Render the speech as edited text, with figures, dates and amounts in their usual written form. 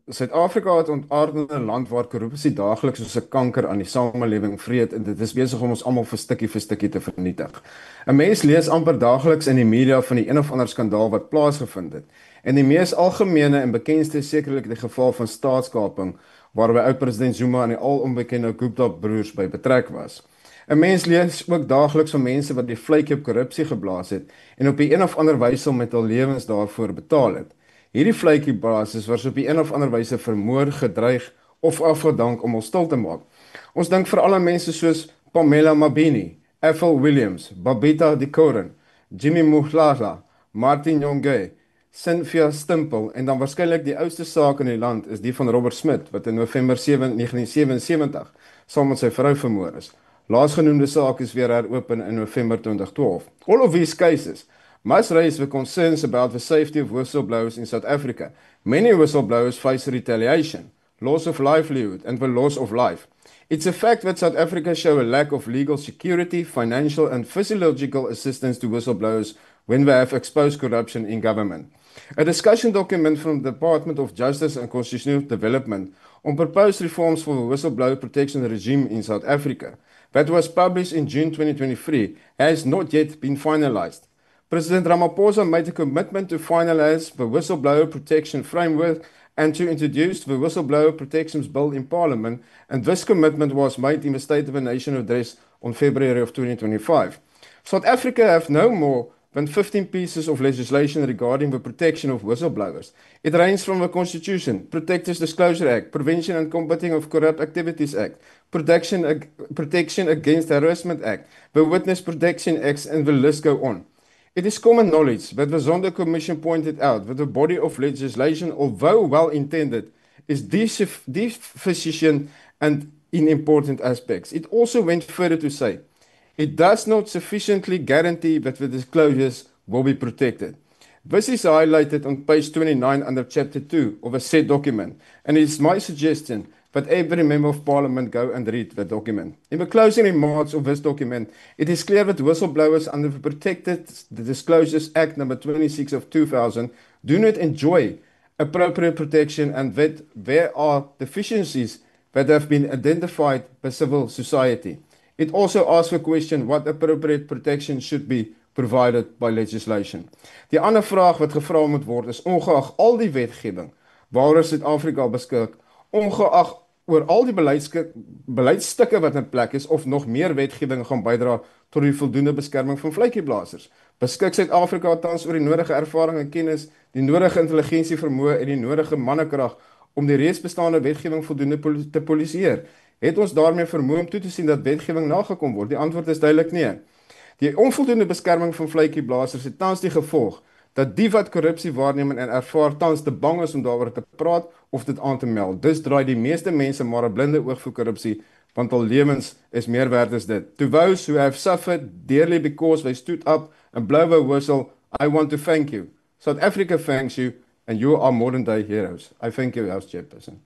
Suid-Afrika het ontaard in 'n land waar korrupsie daagliks soos 'n kanker aan die samelewing vreet en dit is besig om ons almal vir stukkie te vernietig. 'n Mens lees amper daagliks in die media van die een of ander skandaal wat plaasgevind het. En die mees algemene en bekendste is sekerlik die geval van staatskaping waarby oud-president Zuma en die alombekende Gupta broers by betrek was. 'n Mens lees ook daagliks van mense wat die vletjie op korrupsie geblaas het en op die een of ander wyse met hul lewens daarvoor betaal het. Hierdie vletjiebasis was op die een of ander wyse vermoor, gedreig of afgedank om ons stil te maak. Ons dink veral aan mense soos Pamela Mabini, Ethel Williams, Babita Dekoren, Jimmy Mohlala, Martin Jongé, Cynthia Stimpel en dan waarskynlik die oudste saak in die land is die van Robert Smith wat in November 7, 1977 saam met sy vrou vermoor is. Laasgenoemde saak is weer heropen in November 2012. All of these cases must raise the concerns about the safety of whistleblowers in South Africa. Many whistleblowers face retaliation, loss of livelihood, and the loss of life. It's a fact that South Africa show a lack of legal security, financial and physiological assistance to whistleblowers when they have exposed corruption in government. A discussion document from the Department of Justice and Constitutional Development on proposed reforms for the whistleblower protection regime in South Africa that was published in June 2023 has not yet been finalized. President Ramaphosa made a commitment to finalize the whistleblower protection framework and to introduce the Whistleblower Protections Bill in Parliament, and this commitment was made in the State of the Nation address on February of 2025. South Africa have no more than 15 pieces of legislation regarding the protection of whistleblowers. It ranges from the Constitution, Protectors Disclosure Act, Prevention and Combating of Corrupt Activities Act, Protection Against Harassment Act, the Witness Protection Acts, and the list go on. It is common knowledge that the Zondo Commission pointed out that the body of legislation, although well intended, is deficient and in important aspects. It also went further to say it does not sufficiently guarantee that the disclosures will be protected. This is highlighted on page 29 under chapter 2 of a said document, and it is my suggestion that every member of parliament go and read the document. In the closing remarks of this document, it is clear that whistleblowers under the Disclosures Act number 26 of 2000 do not enjoy appropriate protection and that there are deficiencies that have been identified by civil society. It also asks the question what appropriate protection should be provided by legislation. Die ander vraag wat gevra moet word is ongeag al die wetgewing waaroor Suid-Afrika beskik, ongeag oor al die beleidsstukke wat in plek is of nog meer wetgewing gaan bydra tot die voldoende beskerming van vletjieblassers. Beskik Suid-Afrika tans oor die nodige ervaring en kennis, die nodige intelligensie vermoë en die nodige mannekrag om die reeds bestaande wetgewing voldoende te polisieer? Het ons daarmee vermoë om toe te sien dat wetgewing nagekom word? Die antwoord is duidelik nee. Die onvoldoende beskerming van vletjieblassers het tans die gevolg dat die wat korrupsie waarneem en ervaar tans te bang is om daaroor te praat of dit aan te meld. Dus draai die meeste mense maar 'n blinde oog vir korrupsie, want hul lewens is meer werd as dit. To those who have suffered dearly because they stood up and blow the whistle, I want to thank you. South Africa thanks you, and you are modern day heroes. I thank you, House Chairperson.